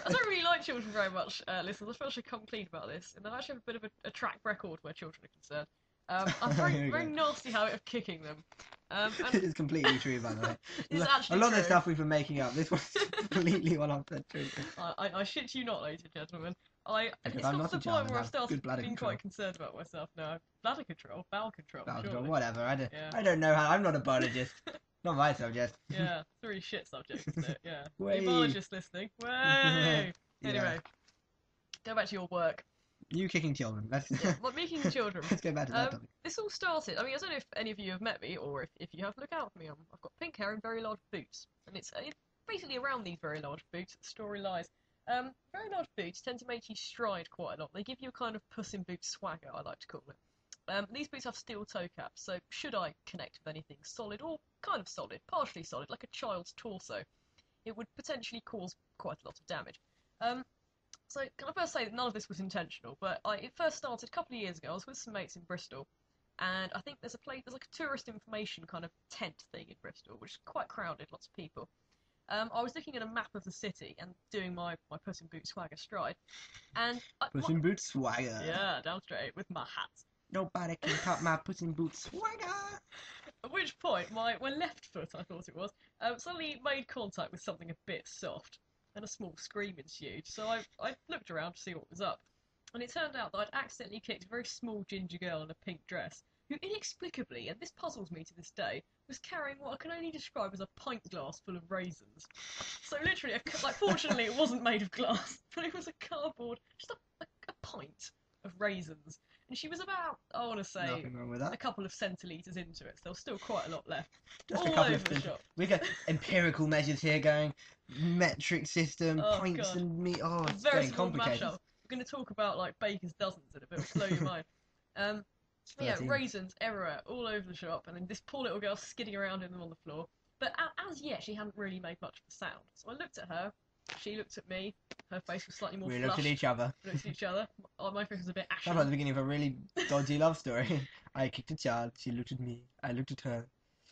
I don't really like children very much, listeners. I feel I should come clean about this. And I actually have a bit of a track record where children are concerned. I've very nasty habit of kicking them. And It's completely true, by the way. it's A actually lot true. of the stuff we've been making up, this one's completely 100% true. I shit you not, ladies and gentlemen. Because It's I'm got to not the a point child, where I I've have started good bladder being control. quite concerned about myself now. Bladder control, bowel control, Bowel surely. control, whatever. Yeah. I don't know how. I'm not a biologist. Not my subject. Yeah, it's a really shit subject, isn't it? Yeah. Way. Any biologists listening? Way! Yeah. Anyway, go back to your work. You kicking children. Let's Yeah, like me kicking children. let's go back to that topic. This all started. I mean, I don't know if any of you have met me, or if you have, look out for me. I've got pink hair and very large boots, and it's basically around these very large boots that the story lies. Very large boots tend to make you stride quite a lot. They give you a kind of Puss in Boots swagger, I like to call it. These boots have steel toe caps, so should I connect with anything solid or kind of solid, partially solid, like a child's torso, it would potentially cause quite a lot of damage. So can I first say that none of this was intentional, but it first started a couple of years ago. I was with some mates in Bristol, and I think there's like a tourist information kind of tent thing in Bristol, which is quite crowded, lots of people. I was looking at a map of the city and doing my Puss in Boots swagger stride, and Puss in Boots swagger. yeah, down straight with my hat. Nobody can top my Puss in Boots swagger. At which point, my left foot, I thought it was, suddenly made contact with something a bit soft, and a small scream ensued. So I looked around to see what was up, and it turned out that I'd accidentally kicked a very small ginger girl in a pink dress, who inexplicably, and this puzzles me to this day, was carrying what I can only describe as a pint glass full of raisins. So literally, fortunately it wasn't made of glass, but it was a cardboard, just a pint of raisins. And she was about, I want to say, Nothing wrong with that. a couple of centilitres into it, so there was still quite a lot left. Just all a couple over of the shop. We got empirical measures here going, metric system, Oh, pints God. and meat. Oh, it's Very getting small complicated. mashup. We're going to talk about like baker's dozens in a bit. It'll blow your mind. Yeah, 13. raisins everywhere, all over the shop, and then this poor little girl skidding around in them on the floor. But as yet, she hadn't really made much of a sound. So I looked at her. She looked at me. Her face was slightly more We flushed. looked at each other. We looked at each other. My face was a bit ashen. Sounds like the beginning of a really dodgy love story. I kicked a child. She looked at me. I looked at her.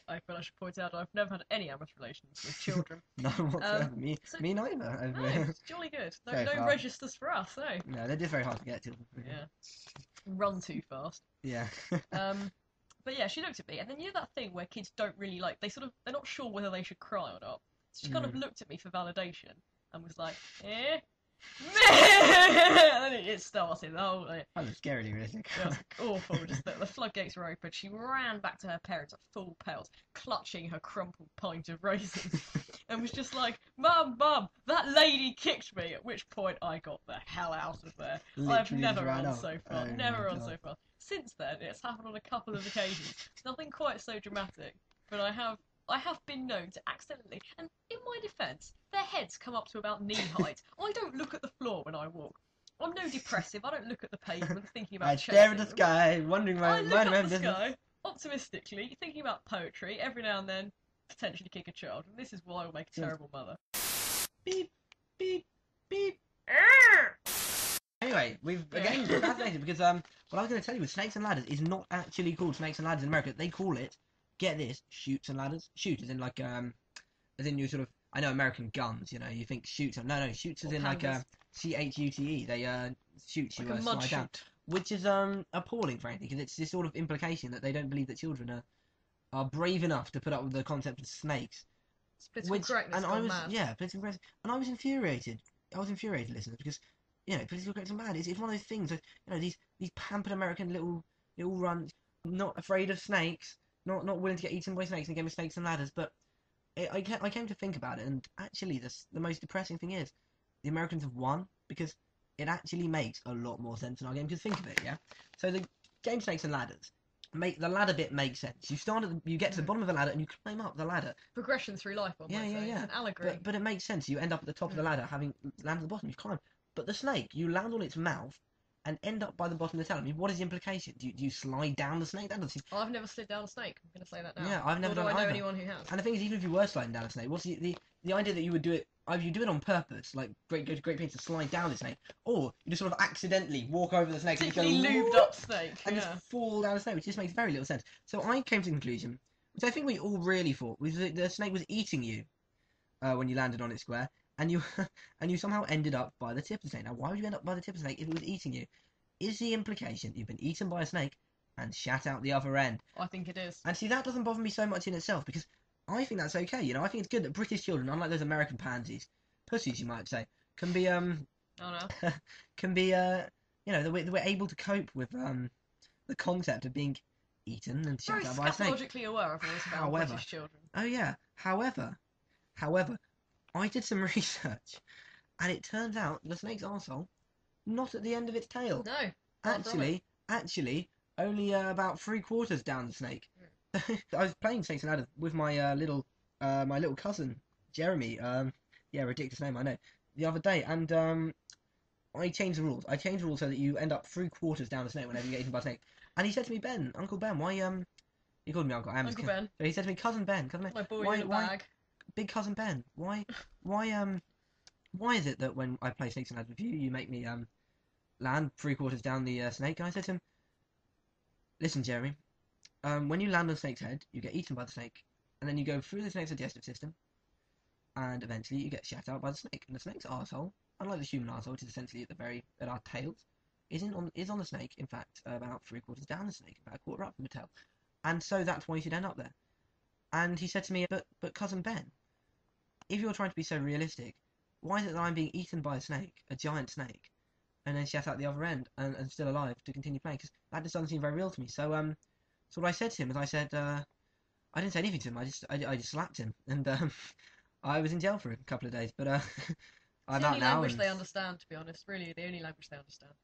I feel I should point out I've never had any amorous relations with children. None whatsoever. Me neither. No, it's jolly good. No, So no far. registers for us, eh? No, they're just very hard to get to. Yeah. Run too fast. Yeah. But yeah, she looked at me, and then you know that thing where kids don't really like, they're not sure whether they should cry or not. So she kind of looked at me for validation and was like, eh? And then it started, the whole thing. That was scarily realistic. It was awful, just the floodgates were open. She ran back to her parents at full pelt, clutching her crumpled pint of raisins, and was just like, Mum, that lady kicked me, at which point I got the hell out of there. I've Literally never just ran run off. so far, Oh never my run God. so far. Since then, it's happened on a couple of occasions. Nothing quite so dramatic, but I have been known to accidentally, and in my defence, their heads come up to about knee height. I don't look at the floor when I walk. I'm no depressive. I don't look at the pavement thinking about I stare at the chasing them. sky, wondering where I look my up the sky, optimistically, thinking about poetry, every now and then potentially kick a child, and this is why I will make a terrible mother. Beep, beep, beep. Anyway, we've again been fascinated because what I was going to tell you with Snakes and Ladders is not actually called Snakes and Ladders in America. They call it, get this, Shoots and Ladders. Shoot as in like as in you sort of, I know American guns, you know, you think shoots. No, shoots as Or in like pandas. CHUTE. They shoot you Like a mud slide down, shoot. which is appalling, frankly, because it's this sort of implication that they don't believe that children are brave enough to put up with the concept of snakes. Political correctness and I gone was mad. political correctness, and I was infuriated. Listeners, because you know political correctness is mad. It's one of those things that, you know, these pampered American little runts, not afraid of snakes, not willing to get eaten by snakes and game of Snakes and Ladders. But I came to think about it, and actually the most depressing thing is the Americans have won, because it actually makes a lot more sense in our game. Because think of it, yeah. So the game Snakes and Ladders. The ladder bit makes sense. You get to the bottom of the ladder and you climb up the ladder. Progression through life, one might say. It's an allegory. But it makes sense. You end up at the top of the ladder, having landed at the bottom. You climb. But the snake, you land on its mouth and end up by the bottom of the tail. I mean, what is the implication? Do you slide down the snake? That doesn't seem... I've never slid down a snake. I'm going to say that now. Yeah, I've never Nor done do I it know either. anyone who has. And the thing is, even if you were sliding down a snake, what's the idea that you would do it? Either you do it on purpose, like great pains to slide down the snake, or you just sort of accidentally walk over the snake and Particularly you go lubed up snake. and Yeah. just fall down the snake, which just makes very little sense. So I came to the conclusion, which I think we all really thought, was that the snake was eating you when you landed on its square, and you and you somehow ended up by the tip of the snake. Now, why would you end up by the tip of the snake if it was eating you? Is the implication you've been eaten by a snake and shat out the other end? I think it is. And see, that doesn't bother me so much in itself because I think that's okay. I think it's good that British children, unlike those American pansies, pussies, you might say, can be Oh no. can be that we're able to cope with the concept of being eaten and Very shat out by a snake. scatologically aware, I've always found However, British children. oh yeah. However, I did some research, and it turns out the snake's arsehole not at the end of its tail. No. Far from it. Actually, only about 3/4 down the snake. I was playing Snakes and Ladders with my little cousin Jeremy. Yeah, ridiculous name, I know. The other day, and I changed the rules. I changed the rules so that you end up 3/4 down the snake whenever you get eaten by a snake. And he said to me, Ben, Uncle Ben, why he called me Uncle. Uncle Ben. So he said to me, Cousin Ben, Cousin Ben, My boy why, in a why, bag. Big Cousin Ben, why is it that when I play Snakes and Ladders with you, you make me land 3/4 down the snake? And I said to him, listen, Jeremy, when you land on a snake's head, you get eaten by the snake, and then you go through the snake's digestive system, and eventually you get shat out by the snake. And the snake's arsehole, unlike the human arsehole, which is essentially at our tails, is on the snake. In fact, about 3/4 down the snake, about 1/4 up from the tail, and so that's why you should end up there. And he said to me, but cousin Ben, if you're trying to be so realistic, why is it that I'm being eaten by a snake, a giant snake, and then shat out the other end and still alive to continue playing? Because that just doesn't seem very real to me. So so what I said to him is I said I didn't say anything to him. I just slapped him, and I was in jail for a couple of days. But It's I'm the out only now. language And they understand, to be honest. Really, the only language they understand.